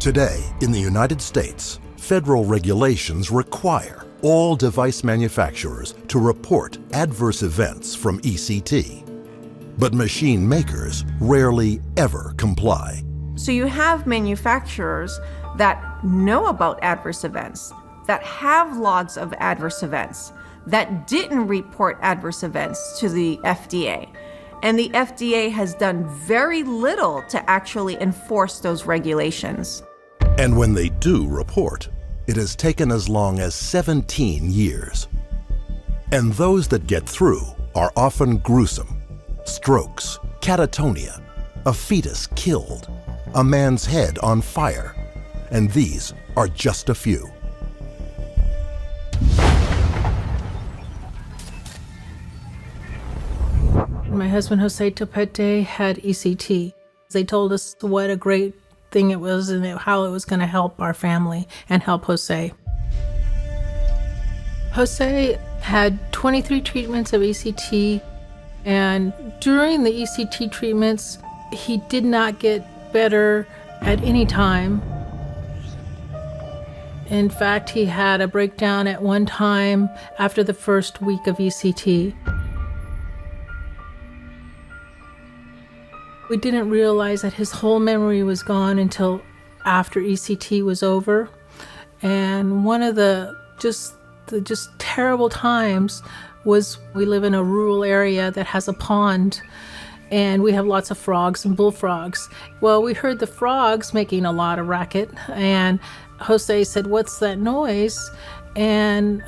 Today, in the United States, federal regulations require all device manufacturers to report adverse events from ECT. But machine makers rarely ever comply. So you have manufacturers that know about adverse events, that have logs of adverse events, that didn't report adverse events to the FDA. And the FDA has done very little to actually enforce those regulations. And when they do report, it has taken as long as 17 years. And those that get through are often gruesome. Strokes, catatonia, a fetus killed, a man's head on fire, and these are just a few. My husband Jose Topete had ECT. They told us what a great thing it was and how it was going to help our family and help Jose. Jose had 23 treatments of ECT, and during the ECT treatments, he did not get better at any time. In fact, he had a breakdown at one time after the first week of ECT. We didn't realize that his whole memory was gone until after ECT was over. And one of the just terrible times was we live in a rural area that has a pond, and we have lots of frogs and bullfrogs. Well, we heard the frogs making a lot of racket, and Jose said, "What's that noise?" And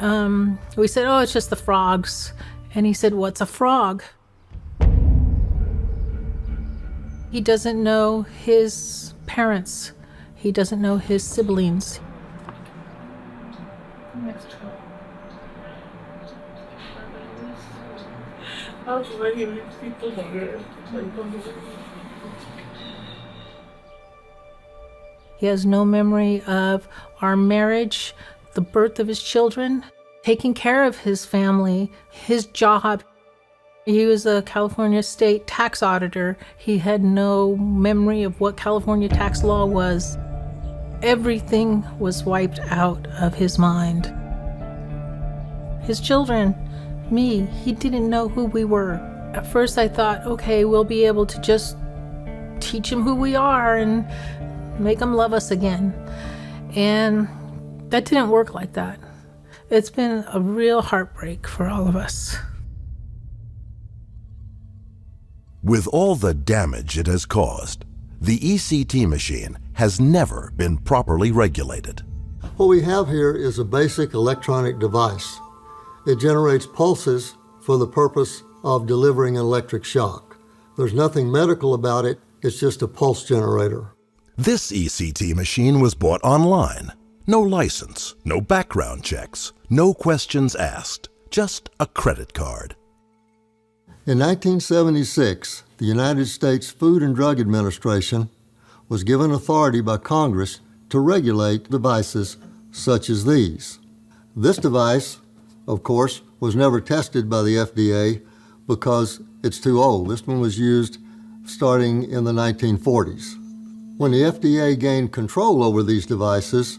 we said, "Oh, it's just the frogs." And he said, "What's a frog?" He doesn't know his parents. He doesn't know his siblings. He has no memory of our marriage, the birth of his children, taking care of his family, his job. He was a California state tax auditor. He had no memory of what California tax law was. Everything was wiped out of his mind. His children, me, he didn't know who we were. At first I thought, okay, we'll be able to just teach him who we are and make him love us again. And that didn't work like that. It's been a real heartbreak for all of us. With all the damage it has caused, the ECT machine has never been properly regulated. What we have here is a basic electronic device. It generates pulses for the purpose of delivering an electric shock. There's nothing medical about it, it's just a pulse generator. This ECT machine was bought online. No license, no background checks, no questions asked, just a credit card. In 1976, the United States Food and Drug Administration was given authority by Congress to regulate devices such as these. This device, of course, was never tested by the FDA because it's too old. This one was used starting in the 1940s. When the FDA gained control over these devices,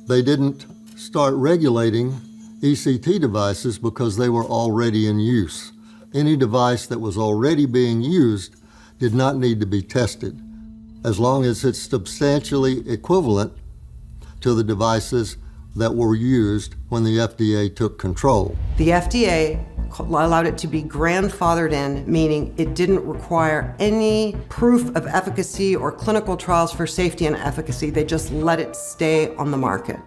they didn't start regulating ECT devices because they were already in use. Any device that was already being used did not need to be tested, as long as it's substantially equivalent to the devices that were used when the FDA took control. The FDA allowed it to be grandfathered in, meaning it didn't require any proof of efficacy or clinical trials for safety and efficacy. They just let it stay on the market.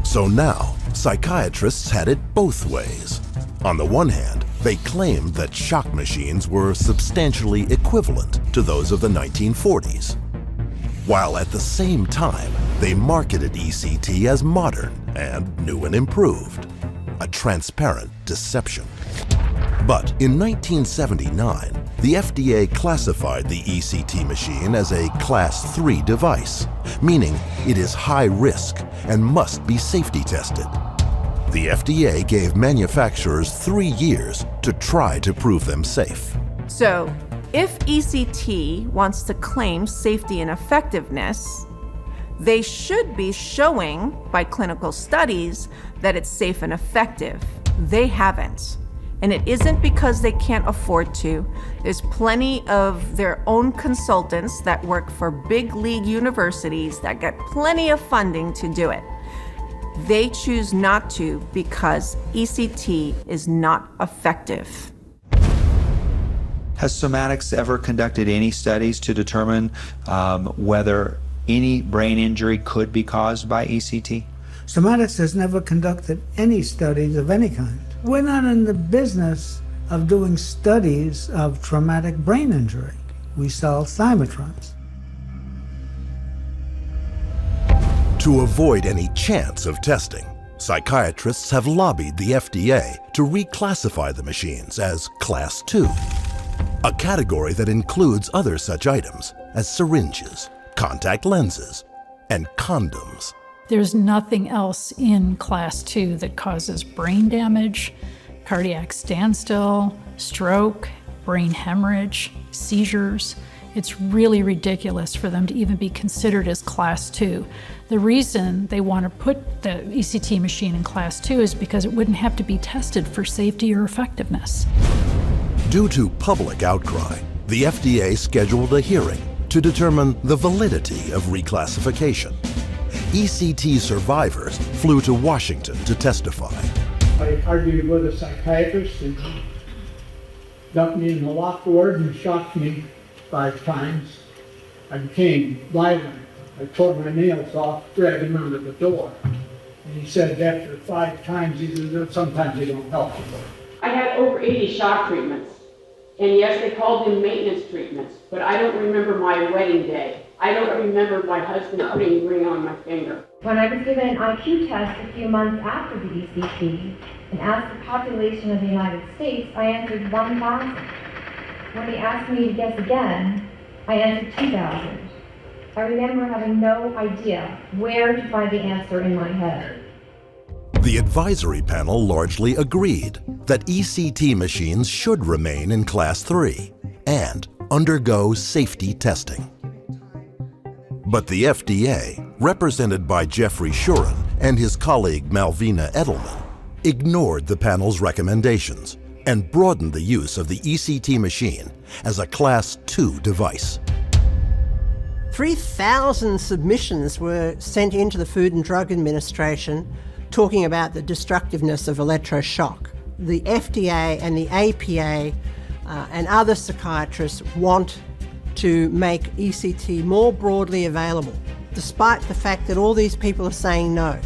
So now, psychiatrists had it both ways. On the one hand, they claimed that shock machines were substantially equivalent to those of the 1940s, while at the same time, they marketed ECT as modern and new and improved, a transparent deception. But in 1979, the FDA classified the ECT machine as a Class 3 device, meaning it is high risk and must be safety tested. The FDA gave manufacturers 3 years to try to prove them safe. So, if ECT wants to claim safety and effectiveness, They should be showing by clinical studies that it's safe and effective. They haven't. And it isn't because they can't afford to. There's plenty of their own consultants that work for big league universities that get plenty of funding to do it. They choose not to because ECT is not effective. Has Somatics ever conducted any studies to determine whether any brain injury could be caused by ECT? Somatics has never conducted any studies of any kind. We're not in the business of doing studies of traumatic brain injury. We sell thymotrons. To avoid any chance of testing, psychiatrists have lobbied the FDA to reclassify the machines as Class 2, a category that includes other such items as syringes, contact lenses, and condoms. There's nothing else in Class 2 that causes brain damage, cardiac standstill, stroke, brain hemorrhage, seizures. It's really ridiculous for them to even be considered as Class 2. The reason they want to put the ECT machine in Class 2 is because it wouldn't have to be tested for safety or effectiveness. Due to public outcry, the FDA scheduled a hearing to determine the validity of reclassification. ECT survivors flew to Washington to testify. I argued with a psychiatrist and he dumped me in the locked ward and shocked me 5 times. I became violent. I tore my nails off, dragged him under the door. And he said after 5 times, he said, sometimes they don't help. I had over 80 shock treatments. And yes, they called them maintenance treatments, but I don't remember my wedding day. I don't remember my husband putting a ring on my finger. When I was given an IQ test a few months after the ECT and asked the population of the United States, I answered 1,000. When he asked me to guess again, I answered 2,000. I remember having no idea where to find the answer in my head. The advisory panel largely agreed that ECT machines should remain in Class 3 and undergo safety testing. But the FDA, represented by Jeffrey Shuren and his colleague Malvina Edelman, ignored the panel's recommendations and broadened the use of the ECT machine as a Class 2 device. 3,000 submissions were sent into the Food and Drug Administration talking about the destructiveness of electroshock. The FDA and the APA and other psychiatrists want to make ECT more broadly available, despite the fact that all these people are saying no,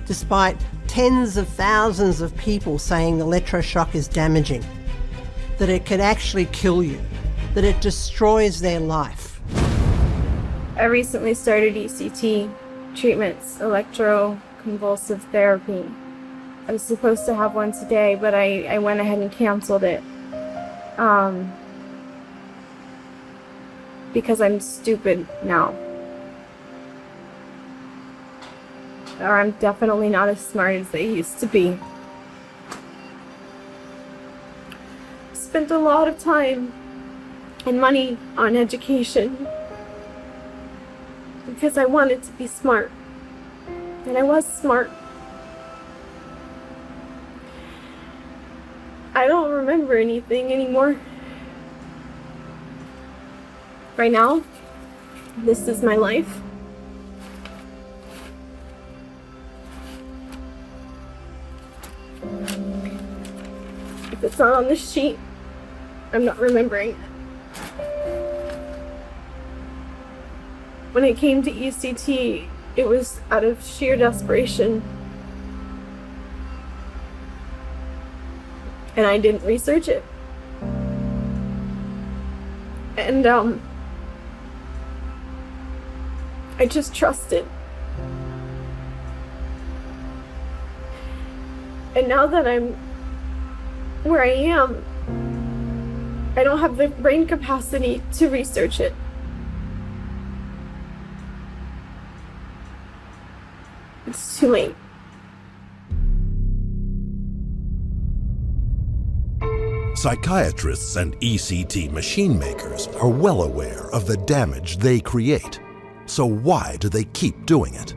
despite tens of thousands of people saying electroshock is damaging, that it can actually kill you, that it destroys their life. I recently started ECT treatments, electroconvulsive therapy. I was supposed to have one today, but I went ahead and canceled it. Because I'm stupid now. Or I'm definitely not as smart as I used to be. Spent a lot of time and money on education because I wanted to be smart. And I was smart. I don't remember anything anymore. Right now, this is my life. If it's not on this sheet, I'm not remembering it. When it came to ECT, it was out of sheer desperation. And I didn't research it. And I just trusted. And now that I'm where I am, I don't have the brain capacity to research it. It's too late. Psychiatrists and ECT machine makers are well aware of the damage they create. So why do they keep doing it?